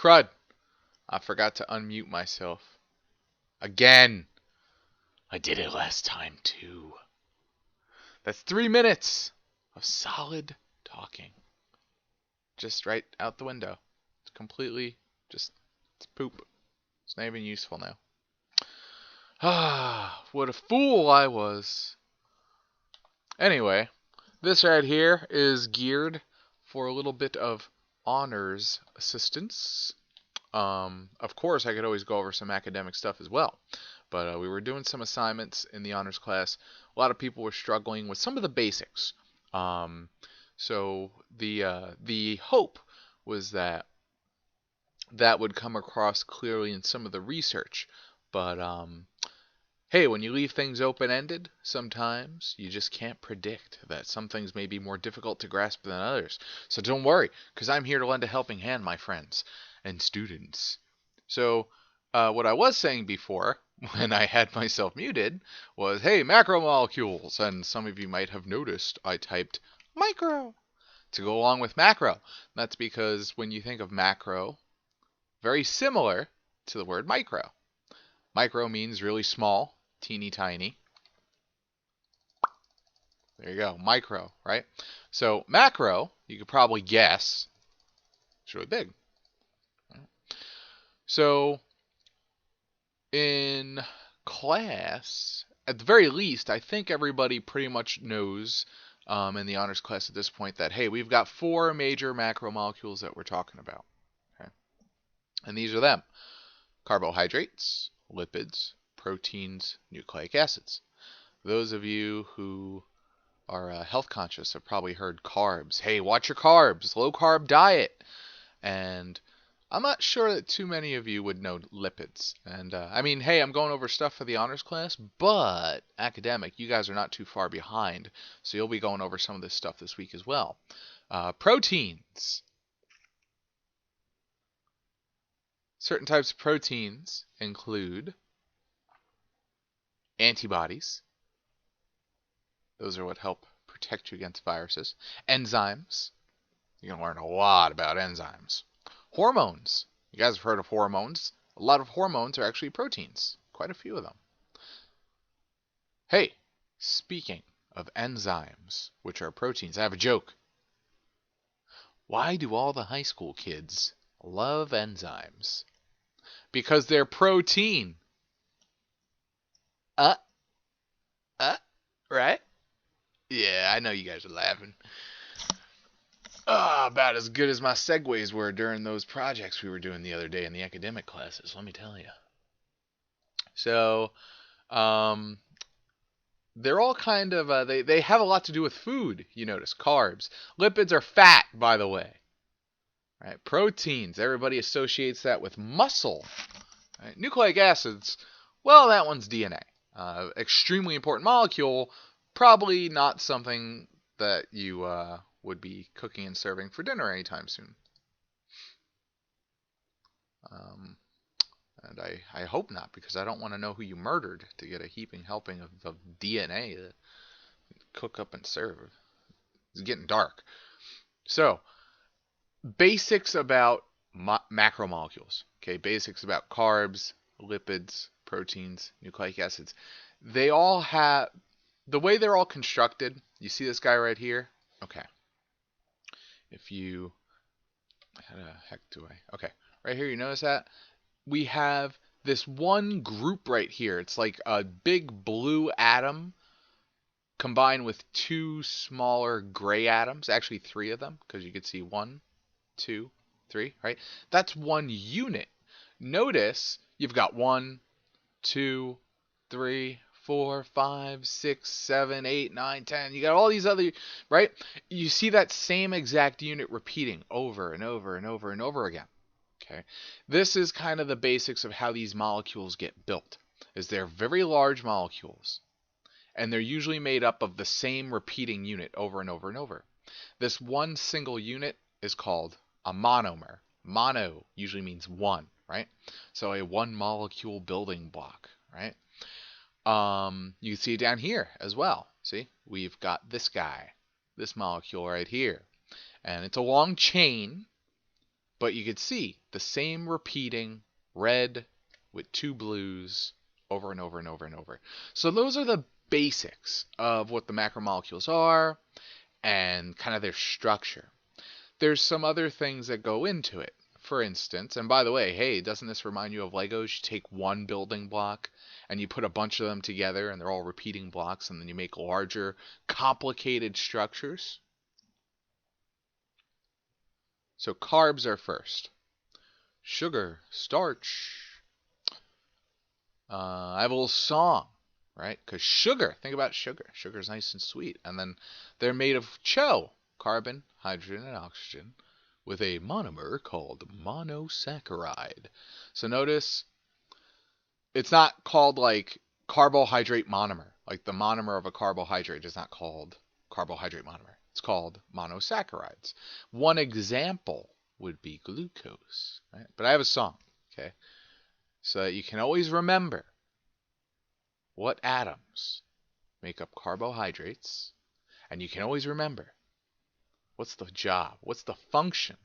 crud. I forgot to unmute myself. Again. I did it last time too. That's 3 minutes of solid talking. Just right out the window. It's completely it's poop. It's not even useful now. Ah, what a fool I was. Anyway, this right here is geared for a little bit of honors assistance. Of course, I could always go over some academic stuff as well. But we were doing some assignments in the honors class. A lot of people were struggling with some of the basics. So the hope was that that would come across clearly in some of the research. But hey, when you leave things open-ended, sometimes you just can't predict that some things may be more difficult to grasp than others. So don't worry, because I'm here to lend a helping hand, my friends and students. So what I was saying before, when I had myself muted, was, hey, macromolecules. And some of you might have noticed I typed micro to go along with macro. That's because when you think of macro, very similar to the word micro. Micro means really small, teeny tiny. There you go, micro, right? So macro, you could probably guess, it's really big. So in class, at the very least, I think everybody pretty much knows in the honors class at this point that, hey, we've got 4 major macromolecules that we're talking about. Okay? And these are them: carbohydrates, lipids, proteins, nucleic acids. Those of you who are health conscious have probably heard carbs. Hey, watch your carbs, low carb diet. And I'm not sure that too many of you would know lipids. And I mean, hey, I'm going over stuff for the honors class, but academic, you guys are not too far behind. So you'll be going over some of this stuff this week as well. Proteins. Certain types of proteins include antibodies. Those are what help protect you against viruses. Enzymes. You're going to learn a lot about enzymes. Hormones. You guys have heard of hormones. A lot of hormones are actually proteins. Quite a few of them. Hey, speaking of enzymes, which are proteins, I have a joke. Why do all the high school kids love enzymes? Because they're protein. Right? Yeah, I know you guys are laughing. About as good as my segues were during those projects we were doing the other day in the academic classes, let me tell you. So, they're all kind of, they have a lot to do with food, you notice. Carbs. Lipids are fat, by the way. Right? Proteins, everybody associates that with muscle. Right? Nucleic acids, well, that one's DNA. Extremely important molecule, probably not something that you would be cooking and serving for dinner anytime soon. And I hope not, because I don't want to know who you murdered to get a heaping helping of DNA to cook up and serve. It's getting dark. So, basics about macromolecules. Okay, basics about carbs, lipids, proteins, nucleic acids. They all have, the way they're all constructed, you see this guy right here? Okay. If you, how the heck do I? Okay, right here, you notice that? We have this one group right here. It's like a big blue atom combined with 2 smaller gray atoms. Actually, 3 of them, because you can see 1, 2, 3, right? That's one unit. Notice you've got 1, 2, 3, 4, 5, 6, 7, 8, 9, 10. You got all these other, right? You see that same exact unit repeating over and over and over and over again. Okay. This is kind of the basics of how these molecules get built. Is they're very large molecules, and they're usually made up of the same repeating unit over and over and over. This one single unit is called a monomer. Mono usually means one, right? So a one molecule building block, right? You see it down here as well. See, we've got this guy, this molecule right here, and it's a long chain. But you could see the same repeating red with two blues over and over and over and over. So those are the basics of what the macromolecules are and kind of their structure. There's some other things that go into it. For instance, and by the way, hey, doesn't this remind you of Legos? You take one building block and you put a bunch of them together and they're all repeating blocks and then you make larger, complicated structures. So carbs are first. Sugar, starch. I have a little song, right? Because sugar, think about sugar. Sugar is nice and sweet. And then they're made of CHO, carbon, hydrogen, and oxygen, with a monomer called monosaccharide. So notice it's not called like carbohydrate monomer. Like the monomer of a carbohydrate is not called carbohydrate monomer. It's called monosaccharides. One example would be glucose, right? But I have a song, okay? So that you can always remember what atoms make up carbohydrates, and you can always remember what's the job, what's the function.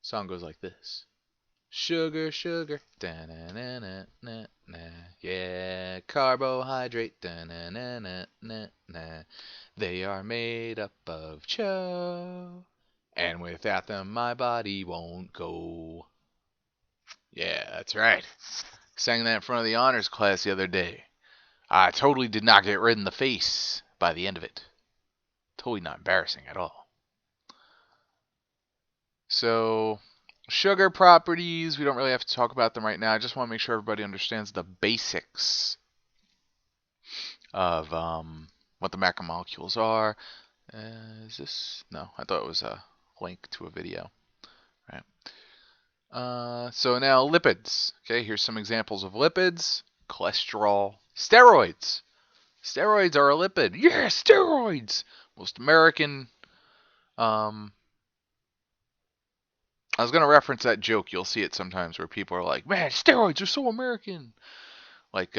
The song goes like this. Sugar, sugar, da-na-na-na-na-na. Yeah, carbohydrate, da-na-na-na-na-na. They are made up of CHO, and without them my body won't go. Yeah, that's right. Sang that in front of the honors class the other day. I totally did not get red in the face by the end of it. Totally not embarrassing at all. So, sugar properties, we don't really have to talk about them right now. I just want to make sure everybody understands the basics of what the macromolecules are. Is this? No, I thought it was a link to a video. Right. So now lipids. Okay, here's some examples of lipids. Cholesterol. Steroids. Steroids are a lipid. Yeah, steroids. Most American. I was going to reference that joke. You'll see it sometimes where people are like, man, steroids are so American. Like,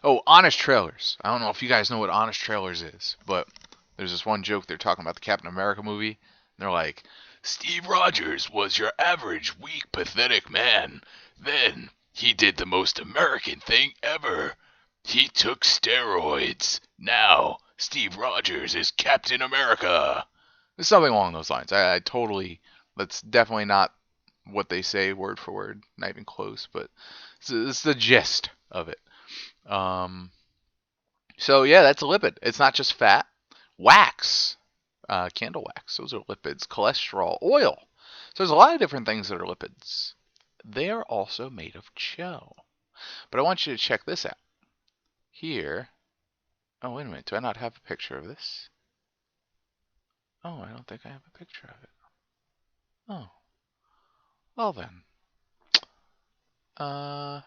Honest Trailers. I don't know if you guys know what Honest Trailers is, but there's this one joke they're talking about the Captain America movie. And they're like, Steve Rogers was your average, weak, pathetic man. Then he did the most American thing ever. He took steroids. Now, Steve Rogers is Captain America. There's something along those lines. I totally, that's definitely not what they say word for word, not even close, but it's the gist of it. So yeah, that's a lipid. It's not just fat. Wax, candle wax, those are lipids. Cholesterol, oil. So there's a lot of different things that are lipids. They are also made of CHO. But I want you to check this out. Here, oh wait a minute, do I not have a picture of this? Oh, I don't think I have a picture of it. Oh, well then. I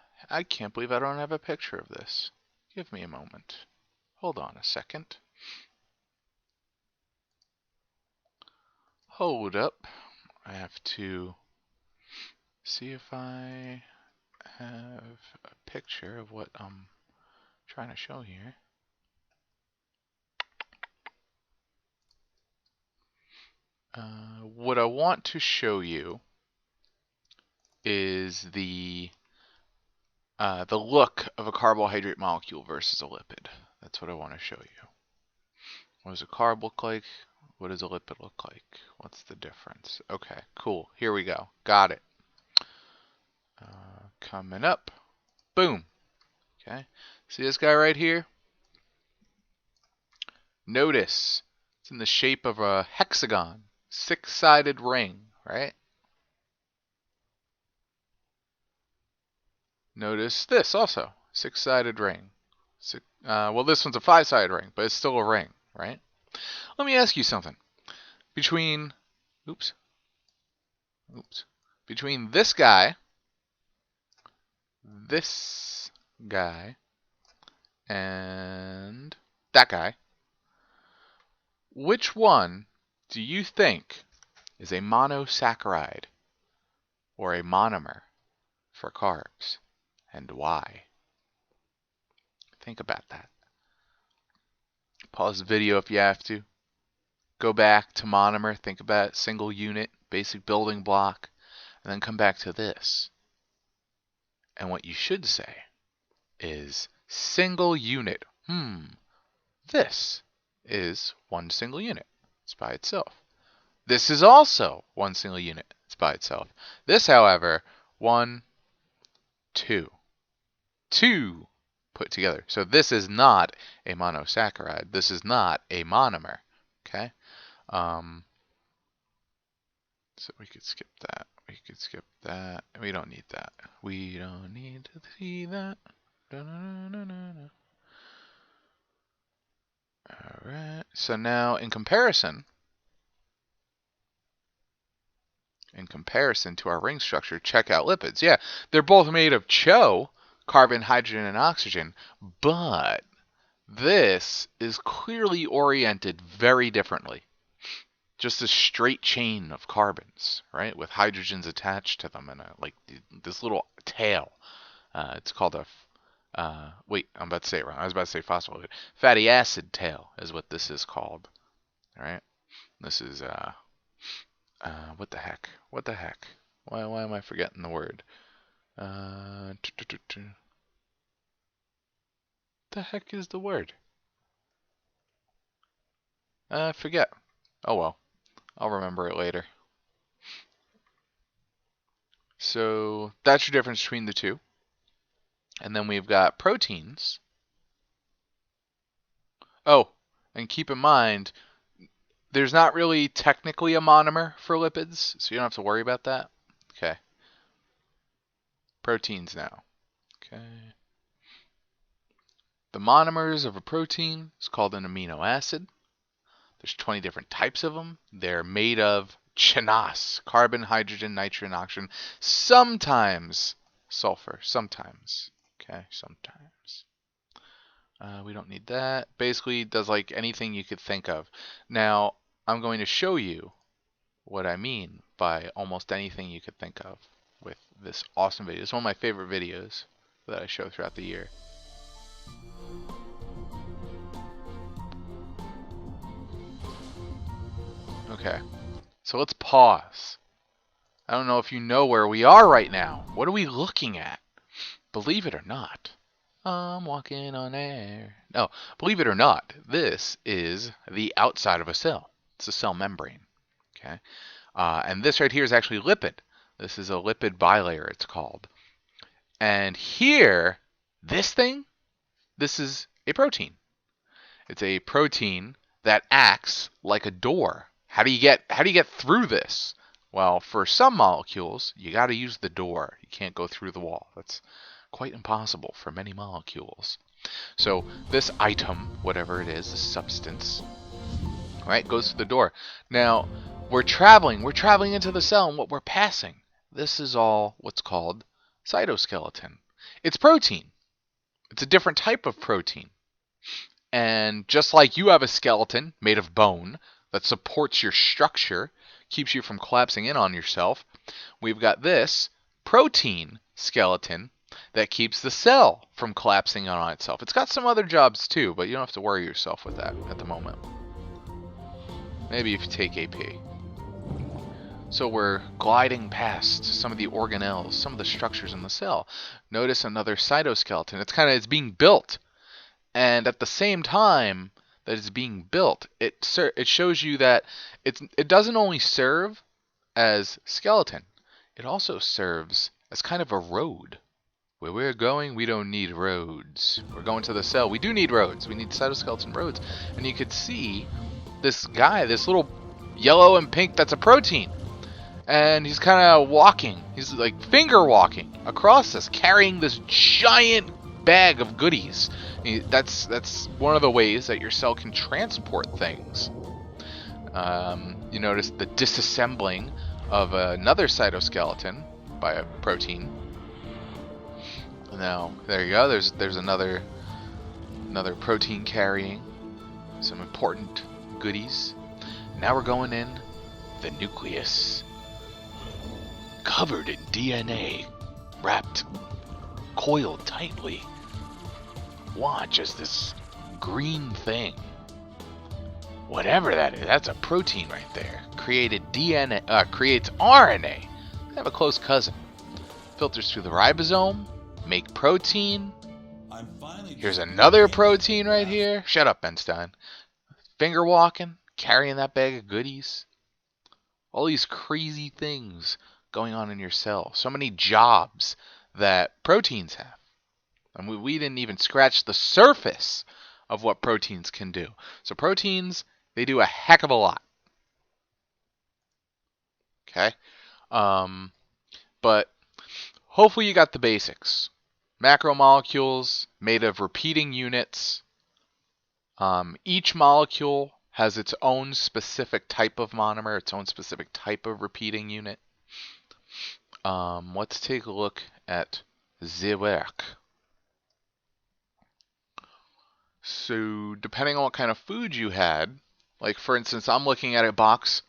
can't believe I don't have a picture of this. Give me a moment. Hold on a second. Hold up. I have to see if I have a picture of what I'm trying to show here. What I want to show you is the look of a carbohydrate molecule versus a lipid. That's what I want to show you. What does a carb look like? What does a lipid look like? What's the difference? Okay, cool. Here we go. Got it. Coming up. Boom. Okay. See this guy right here? Notice it's in the shape of a hexagon, six-sided ring, right? Notice this also, six-sided ring. Well, this one's a five-sided ring, but it's still a ring, right? Let me ask you something. Between this guy, and that guy, which one do you think is a monosaccharide or a monomer for carbs, and why? Think about that. Pause the video if you have to. Go back to monomer, think about single unit, basic building block, and then come back to this. And what you should say is single unit. This is one single unit. It's by itself. This is also one single unit. It's by itself. This, however, 1, 2. 2 put together. So this is not a monosaccharide. This is not a monomer. Okay? So we could skip that. We could skip that. We don't need that. We don't need to see that. Alright. So now in comparison to our ring structure, check out lipids. Yeah, they're both made of CHO, carbon, hydrogen, and oxygen, but this is clearly oriented very differently. Just a straight chain of carbons, right, with hydrogens attached to them, and like this little tail. It's called a wait, I'm about to say it wrong. I was about to say phospholipid. Fatty acid tail is what this is called. All right, this is what the heck? What the heck? Why am I forgetting the word? The heck is the word? I forget. Oh well. I'll remember it later. So that's your difference between the two. And then we've got proteins. Oh, and keep in mind, there's not really technically a monomer for lipids, so you don't have to worry about that. Okay. Proteins now. Okay. The monomers of a protein is called an amino acid. There's 20 different types of them. They're made of CHNOS, carbon, hydrogen, nitrogen, oxygen, sometimes sulfur, sometimes. Okay, sometimes. We don't need that. Basically, it does like anything you could think of. Now, I'm going to show you what I mean by almost anything you could think of with this awesome video. It's one of my favorite videos that I show throughout the year. Okay, so let's pause. I don't know if you know where we are right now. What are we looking at? Believe it or not, I'm walking on air. No, believe it or not, this is the outside of a cell. It's a cell membrane. Okay, and this right here is actually lipid. This is a lipid bilayer, it's called. And here, this thing, this is a protein. It's a protein that acts like a door. How do you get through this? Well, for some molecules, you got to use the door. You can't go through the wall. That's quite impossible for many molecules. So this item, whatever it is, this substance, right, goes through the door. Now, we're traveling into the cell, and what we're passing, this is all what's called cytoskeleton. It's protein. It's a different type of protein. And just like you have a skeleton made of bone that supports your structure, keeps you from collapsing in on yourself, we've got this protein skeleton that keeps the cell from collapsing on itself. It's got some other jobs too, but you don't have to worry yourself with that at the moment. Maybe if you take AP. So we're gliding past some of the organelles, some of the structures in the cell. Notice another cytoskeleton. It's being built. And at the same time that it's being built, it shows you that it doesn't only serve as skeleton, it also serves as kind of a road. Where we're going, we don't need roads. We're going to the cell. We do need roads. We need cytoskeleton roads. And you could see this guy, this little yellow and pink, that's a protein. And he's kind of walking. He's like finger walking across this, carrying this giant bag of goodies. That's one of the ways that your cell can transport things. You notice the disassembling of another cytoskeleton by a protein. Now there you go. There's another protein carrying some important goodies. Now we're going in the nucleus, covered in DNA, wrapped, coiled tightly. Watch as this green thing whatever that is, that's a protein right there. Created DNA, creates RNA. They have a close cousin. Filters through the ribosome, make protein. Here's another protein right here. Shut up, Einstein. Finger walking, carrying that bag of goodies. All these crazy things going on in your cell. So many jobs that proteins have. And we didn't even scratch the surface of what proteins can do. So proteins, they do a heck of a lot. Okay? But hopefully you got the basics. Macromolecules made of repeating units. Each molecule has its own specific type of monomer, its own specific type of repeating unit. Let's take a look at the work. So depending on what kind of food you had, like for instance, I'm looking at a box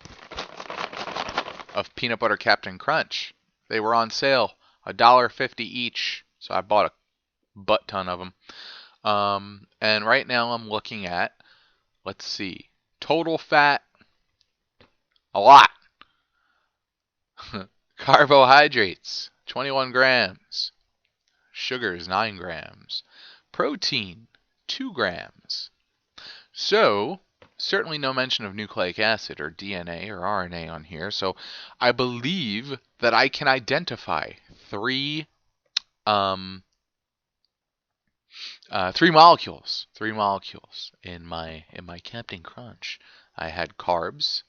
of peanut butter Captain Crunch. They were on sale, $1.50 each. So I bought a butt ton of them. And right now I'm looking at, let's see, total fat, a lot. Carbohydrates, 21 grams. Sugars, 9 grams. Protein, 2 grams. So, certainly no mention of nucleic acid or DNA or RNA on here. So, I believe that I can identify three molecules. Three molecules in my Captain Crunch. I had carbs,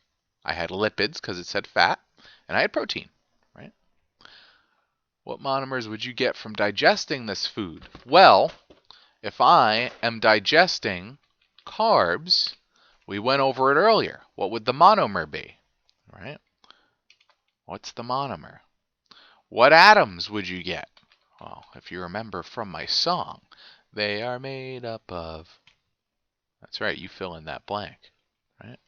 I had lipids because it said fat, and I had protein. Right? What monomers would you get from digesting this food? Well, if I am digesting carbs, we went over it earlier. What would the monomer be? Right? What's the monomer? What atoms would you get? Well, if you remember from my song, they are made up of... That's right, you fill in that blank. Right?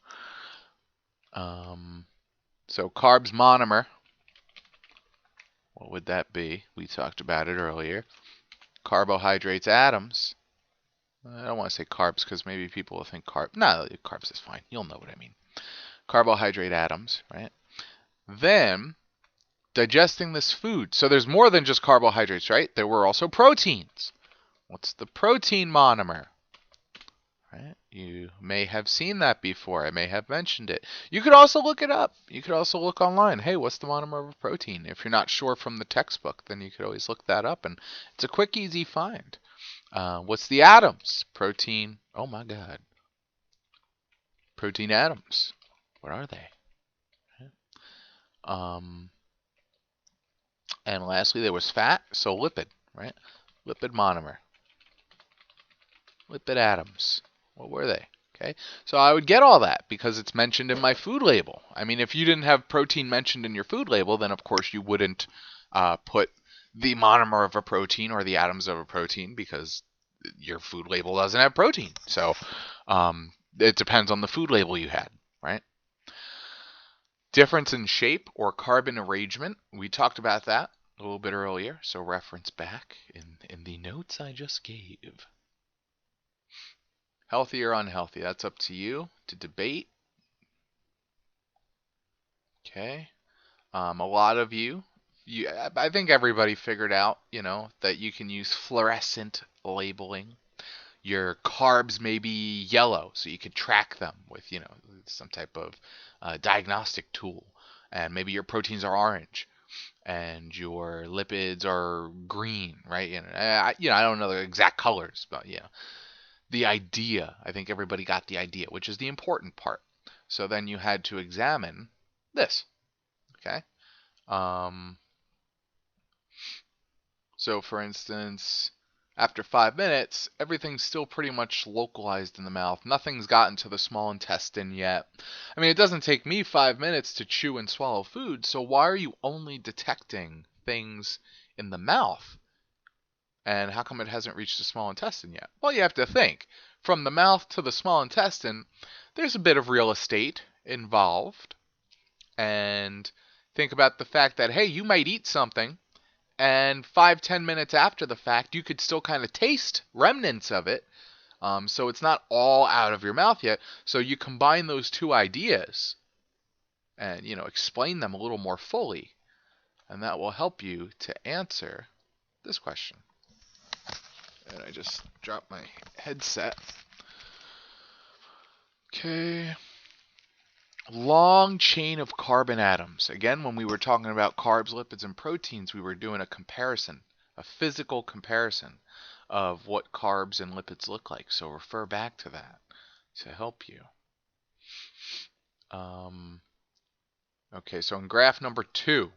So carbs monomer, what would that be? We talked about it earlier. Carbohydrates atoms. I don't want to say carbs because maybe people will think No, carbs is fine. You'll know what I mean. Carbohydrate atoms, right? Then, digesting this food. So there's more than just carbohydrates, right? There were also proteins. What's the protein monomer? Right? You may have seen that before. I may have mentioned it. You could also look it up. You could also look online. Hey, what's the monomer of a protein? If you're not sure from the textbook, then you could always look that up. And it's a quick, easy find. What's the atoms? Protein. Oh my God. Protein atoms. What are they? And lastly, there was fat. So lipid, right? Lipid monomer. Lipid atoms. What were they? Okay, so I would get all that because it's mentioned in my food label. I mean, if you didn't have protein mentioned in your food label, then of course you wouldn't put the monomer of a protein or the atoms of a protein because your food label doesn't have protein. So it depends on the food label you had, right? Difference in shape or carbon arrangement. We talked about that a little bit earlier, so reference back in the notes I just gave. Healthy or unhealthy, that's up to you to debate. Okay. A lot of I think everybody figured out, that you can use fluorescent labeling. Your carbs may be yellow, so you could track them with, some type of diagnostic tool. And maybe your proteins are orange, and your lipids are green, right? I don't know the exact colors, but the idea, I think everybody got the idea, which is the important part. So then you had to examine this, okay? So for instance, after 5 minutes, everything's still pretty much localized in the mouth. Nothing's gotten to the small intestine yet. I mean, it doesn't take me 5 minutes to chew and swallow food, so why are you only detecting things in the mouth? And how come it hasn't reached the small intestine yet? Well, you have to think. From the mouth to the small intestine, there's a bit of real estate involved. And think about the fact that, hey, you might eat something, and 5-10 minutes after the fact, you could still kind of taste remnants of it. So it's not all out of your mouth yet. So you combine those two ideas and, explain them a little more fully, and that will help you to answer this question. And I just dropped my headset. Okay. Long chain of carbon atoms. Again, when we were talking about carbs, lipids, and proteins, we were doing a comparison, a physical comparison of what carbs and lipids look like. So refer back to that to help you. Okay, so in graph number 2,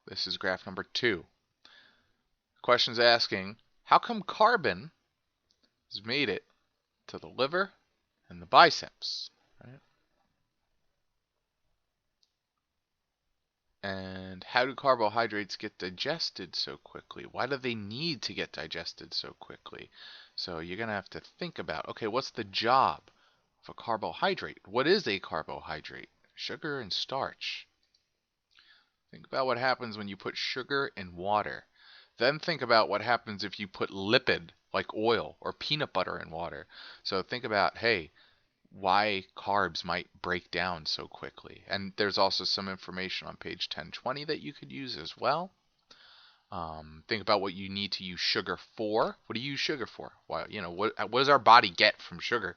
this is graph number 2. The question's asking, how come carbon has made it to the liver and the biceps? Right? And how do carbohydrates get digested so quickly? Why do they need to get digested so quickly? So you're going to have to think about, okay, what's the job of a carbohydrate? What is a carbohydrate? Sugar and starch. Think about what happens when you put sugar in water. Then think about what happens if you put lipid, like oil or peanut butter in water. So think about, hey, why carbs might break down so quickly. And there's also some information on page 1020 that you could use as well. Think about what you need to use sugar for. What do you use sugar for? Why, what does our body get from sugar?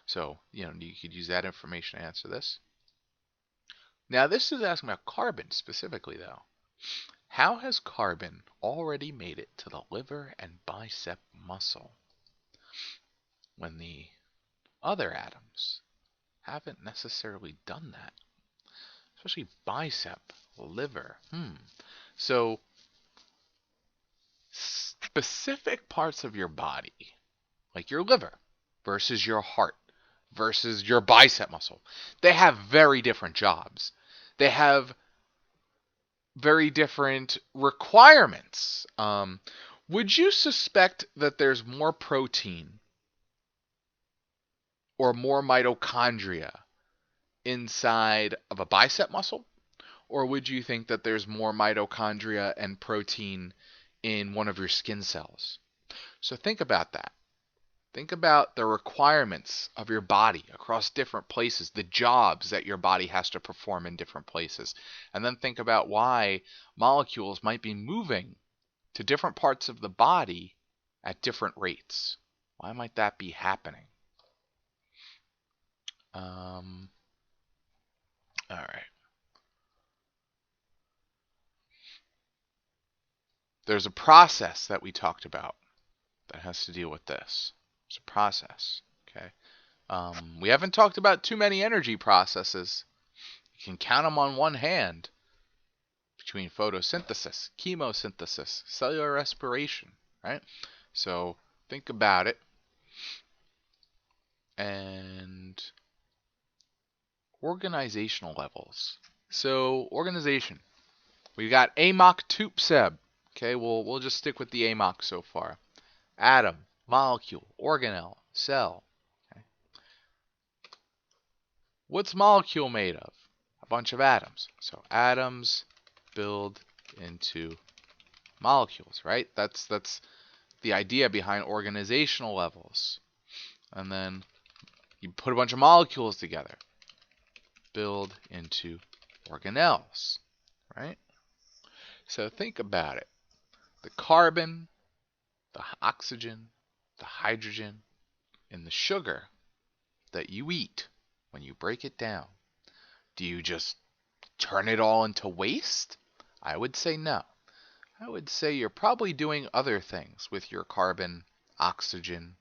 So, you could use that information to answer this. Now, this is asking about carbon specifically, though. How has carbon already made it to the liver and bicep muscle when the other atoms haven't necessarily done that? Especially bicep, liver. So, specific parts of your body, like your liver versus your heart versus your bicep muscle, they have very different jobs. They have very different requirements. Would you suspect that there's more protein or more mitochondria inside of a bicep muscle? Or would you think that there's more mitochondria and protein in one of your skin cells? So think about that. Think about the requirements of your body across different places, the jobs that your body has to perform in different places. And then think about why molecules might be moving to different parts of the body at different rates. Why might that be happening? All right. There's a process that we talked about that has to deal with this. It's a process, okay? We haven't talked about too many energy processes. You can count them on one hand between photosynthesis, chemosynthesis, cellular respiration, right? So think about it. And organizational levels. So organization. We've got AMOC TUPSEB. Okay, we'll just stick with the AMOC so far. Atom, molecule, organelle, cell. Okay. What's molecule made of? A bunch of atoms. So atoms build into molecules, right? That's the idea behind organizational levels. And then you put a bunch of molecules together, build into organelles, right? So think about it. The carbon, the oxygen, the hydrogen, and the sugar that you eat, when you break it down, do you just turn it all into waste? I would say no. I would say you're probably doing other things with your carbon, oxygen,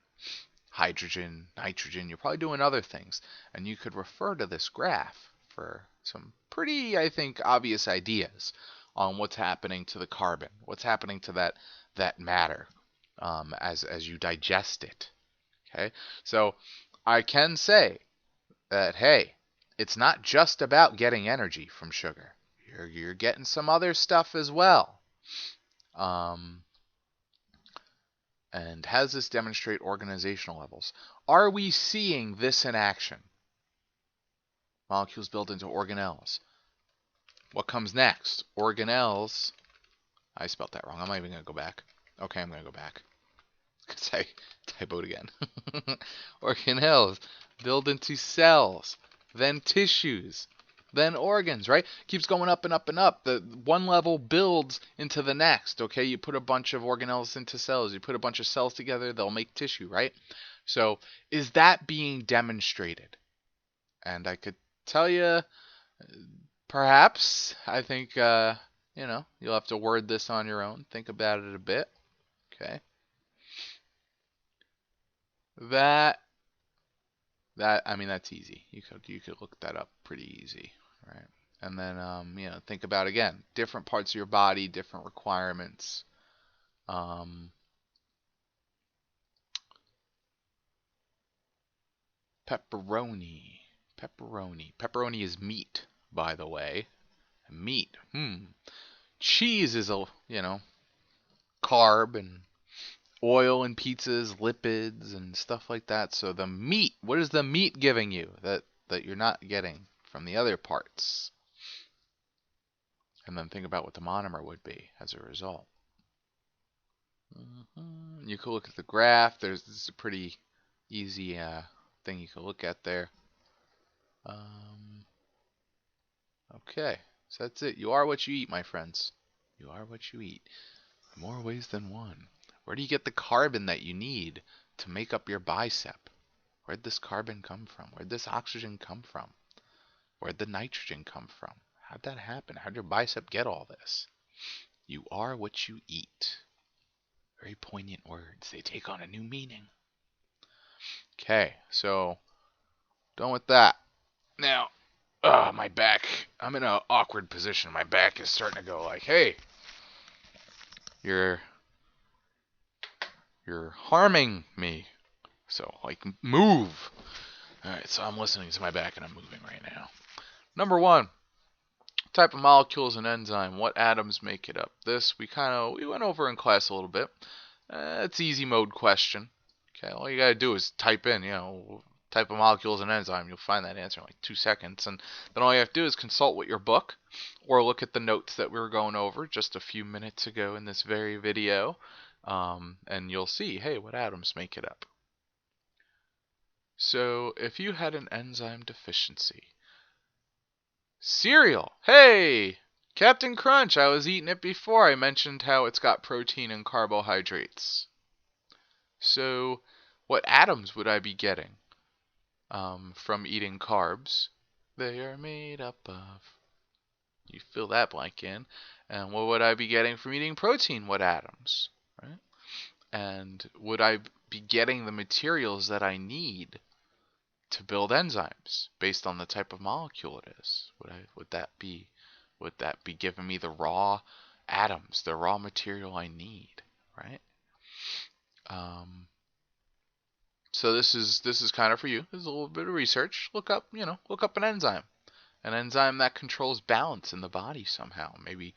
hydrogen, nitrogen. You're probably doing other things. And you could refer to this graph for some pretty, I think, obvious ideas on what's happening to the carbon, what's happening to that matter as you digest it. Okay, so I can say that, hey, it's not just about getting energy from sugar. You're getting some other stuff as well. And how does this demonstrate organizational levels? Are we seeing this in action? Molecules built into organelles. What comes next? Organelles. I spelled that wrong. I'm not even going to go back. Okay, I'm going to go back. because I typoed again. Organelles build into cells, then tissues, then organs, right? Keeps going up and up and up. The one level builds into the next, okay? You put a bunch of organelles into cells. You put a bunch of cells together, they'll make tissue, right? So is that being demonstrated? And I could tell you, perhaps, I think, you'll have to word this on your own. Think about it a bit, okay? That that's easy. You could look that up pretty easy, right? And then think about again different parts of your body, different requirements. Um, pepperoni, pepperoni is meat, by the way. Meat. Cheese is a carb, and oil and pizzas, lipids and stuff like that. So the meat, what is the meat giving you that you're not getting from the other parts? And then think about what the monomer would be as a result. You could look at the graph. This is a pretty easy thing you can look at there. Okay, so that's it. You are what you eat, my friends. You are what you eat. More ways than one. Where do you get the carbon that you need to make up your bicep? Where'd this carbon come from? Where'd this oxygen come from? Where'd the nitrogen come from? How'd that happen? How'd your bicep get all this? You are what you eat. Very poignant words. They take on a new meaning. Okay, so done with that. Now, my back. I'm in an awkward position. My back is starting to go like, hey, you're harming me. So, like, move. Alright, so I'm listening to my back and I'm moving right now. Number one, type of molecules and enzyme. What atoms make it up? This we went over in class a little bit. It's easy mode question. Okay, all you gotta do is type in, type of molecules and enzyme. You'll find that answer in like 2 seconds. And then all you have to do is consult with your book or look at the notes that we were going over just a few minutes ago in this very video. And you'll see, hey, what atoms make it up. So if you had an enzyme deficiency, cereal, hey, Captain Crunch, I was eating it before. I mentioned how it's got protein and carbohydrates. So what atoms would I be getting from eating carbs? They are made up of. You fill that blank in. And what would I be getting from eating protein? What atoms? Right? And would I be getting the materials that I need to build enzymes based on the type of molecule it is? Would that be giving me the raw atoms, the raw material I need, right? So this is kind of for you. This is a little bit of research. Look up an enzyme. An enzyme that controls balance in the body somehow. Maybe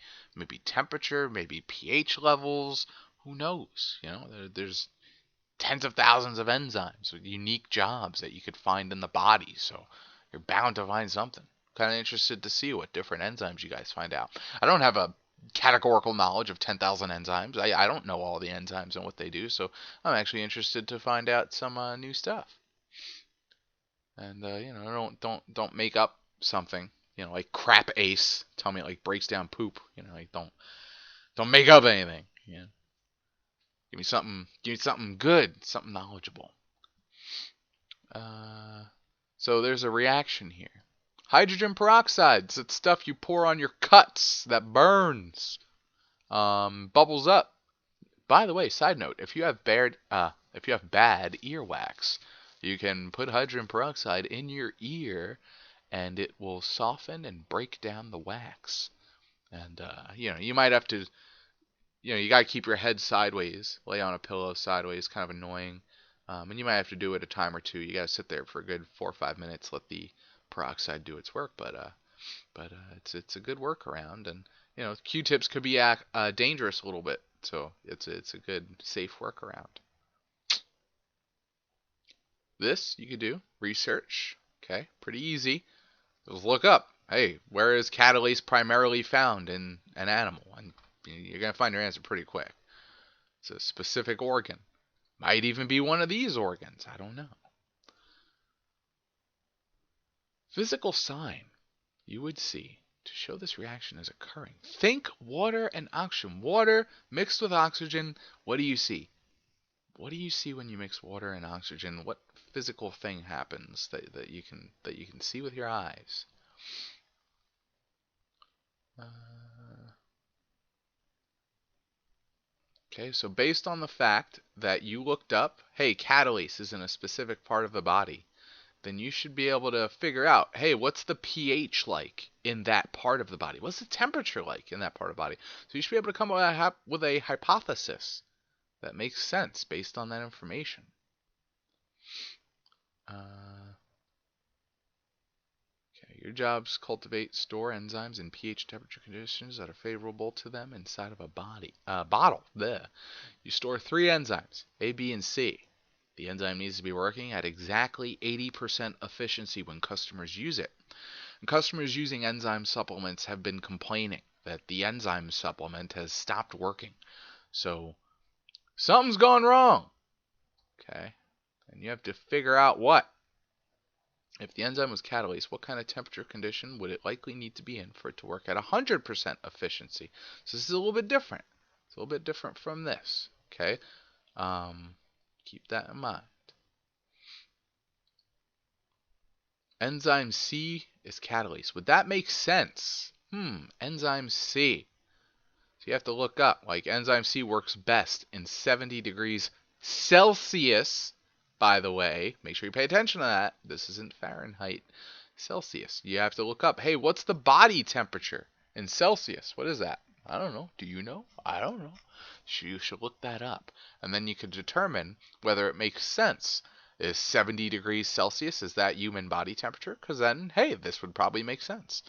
temperature, maybe pH levels. Who knows? There's tens of thousands of enzymes with unique jobs that you could find in the body. So you're bound to find something. Kind of interested to see what different enzymes you guys find out. I don't have a categorical knowledge of 10,000 enzymes. I don't know all the enzymes and what they do. So I'm actually interested to find out some new stuff. And don't make up something. Like crap ace. Tell me it like breaks down poop. Like don't make up anything. Give me something good, something knowledgeable. So there's a reaction here. Hydrogen peroxide. It's stuff you pour on your cuts that burns. Bubbles up. By the way, side note: if you have bad earwax, you can put hydrogen peroxide in your ear, and it will soften and break down the wax. And you might have to. You got to keep your head sideways, lay on a pillow sideways, kind of annoying. And you might have to do it a time or two. You got to sit there for a good 4 or 5 minutes, let the peroxide do its work. But it's a good workaround, and Q-tips could be dangerous a little bit, so it's a good safe workaround. This you could do research. Okay, pretty easy. Just look up. Hey, where is catalase primarily found in an animal? And you're gonna find your answer pretty quick. It's a specific organ. Might even be one of these organs. I don't know. Physical sign you would see to show this reaction is occurring. Think water and oxygen. Water mixed with oxygen. What do you see? What do you see when you mix water and oxygen? What physical thing happens that you can see with your eyes? Okay, so based on the fact that you looked up, hey, catalase is in a specific part of the body, then you should be able to figure out, hey, what's the pH like in that part of the body? What's the temperature like in that part of the body? So you should be able to come up with a hypothesis that makes sense based on that information. Okay, your job's cultivate, store enzymes in pH temperature conditions that are favorable to them inside of a bottle. There. You store 3 enzymes, A, B, and C. The enzyme needs to be working at exactly 80% efficiency when customers use it. And customers using enzyme supplements have been complaining that the enzyme supplement has stopped working. So something's gone wrong. Okay, and you have to figure out what. If the enzyme was catalase, what kind of temperature condition would it likely need to be in for it to work at 100% efficiency? So this is a little bit different. It's a little bit different from this. Okay, keep that in mind. Enzyme C is catalase. Would that make sense? Enzyme C. So you have to look up. Like enzyme C works best in 70 degrees Celsius. By the way, make sure you pay attention to that. This isn't Fahrenheit. Celsius. You have to look up, hey, what's the body temperature in Celsius? What is that? I don't know. Do you know? I don't know. You should look that up. And then you can determine whether it makes sense. Is 70 degrees Celsius, is that human body temperature? Because then, hey, this would probably make sense.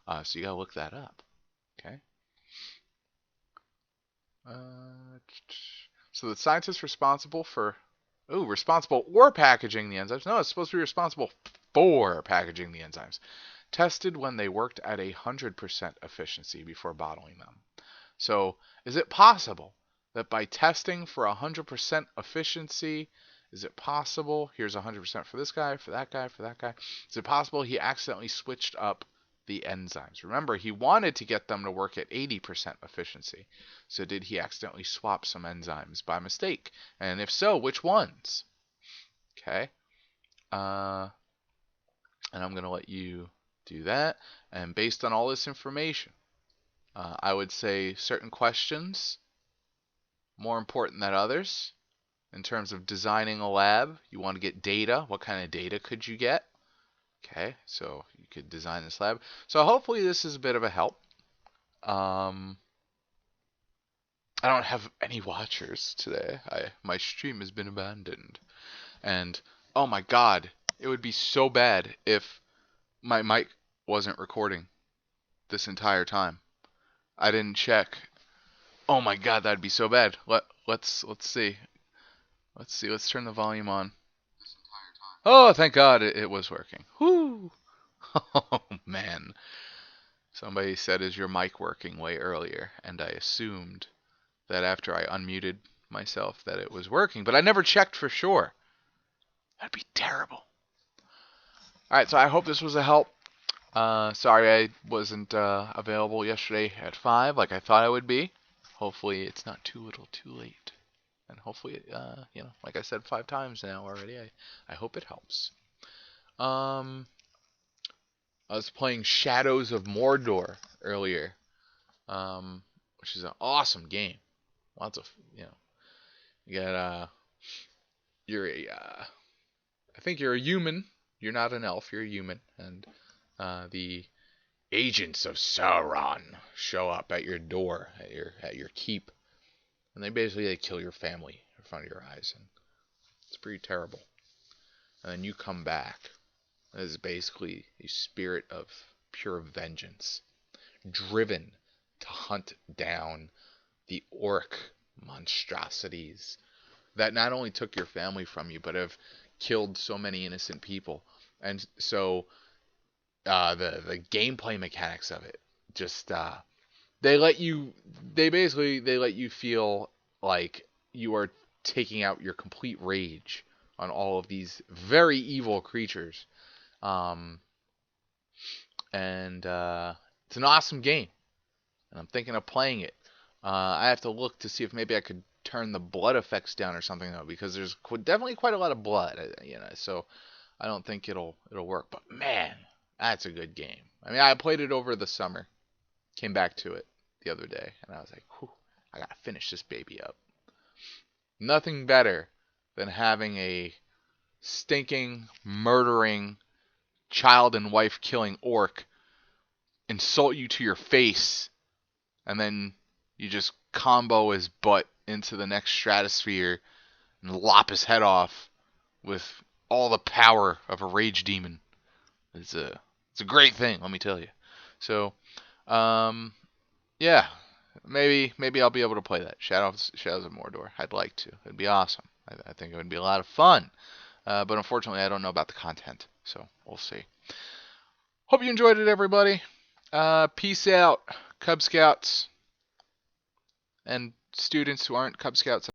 So you got to look that up. Okay. So the scientist responsible for responsible or packaging the enzymes. No, it's supposed to be responsible for packaging the enzymes. Tested when they worked at 100% efficiency before bottling them. So, is it possible that by testing for 100% efficiency, is it possible, here's 100% for this guy, for that guy, for that guy, is it possible he accidentally switched up the enzymes? Remember, he wanted to get them to work at 80% efficiency. So did he accidentally swap some enzymes by mistake? And if so, which ones? Okay. And I'm going to let you do that. And based on all this information, I would say certain questions more important than others. In terms of designing a lab, you want to get data. What kind of data could you get? Okay, so you could design this lab. So hopefully this is a bit of a help. I don't have any watchers today. My stream has been abandoned. And oh my god, it would be so bad if my mic wasn't recording this entire time. I didn't check. Oh my god, that'd be so bad. Let's see. Let's turn the volume on. Oh, thank God it was working. Whoo! Oh man. Somebody said, is your mic working way earlier? And I assumed that after I unmuted myself that it was working, but I never checked for sure. That'd be terrible. Alright, so I hope this was a help. Sorry I wasn't available yesterday at 5 like I thought I would be. Hopefully it's not too little too late. And hopefully, like I said 5 times now already, I hope it helps. I was playing Shadows of Mordor earlier, which is an awesome game. Lots of, you got, I think you're a human. You're not an elf, you're a human. And the agents of Sauron show up at your door, at your keep. And they kill your family in front of your eyes. And it's pretty terrible. And then you come back. It is basically a spirit of pure vengeance, driven to hunt down the orc monstrosities that not only took your family from you, but have killed so many innocent people. And so the gameplay mechanics of it, just they let you feel like you are taking out your complete rage on all of these very evil creatures. Um, and it's an awesome game, and I'm thinking of playing it. I have to look to see if maybe I could turn the blood effects down or something though, because there's definitely quite a lot of blood, so I don't think it'll work. But man, that's a good game. I mean, I played it over the summer, came back to it the other day, and I was like, whew, I gotta finish this baby up. Nothing better than having a stinking, murdering, child and wife killing orc insult you to your face, and then you just combo his butt into the next stratosphere and lop his head off with all the power of a rage demon. It's a great thing, let me tell you. So, um, yeah, maybe I'll be able to play that Shadows of Mordor. I'd like to. It'd be awesome. I think it would be a lot of fun. But unfortunately, I don't know about the content, so we'll see. Hope you enjoyed it, everybody. Peace out, Cub Scouts and students who aren't Cub Scouts.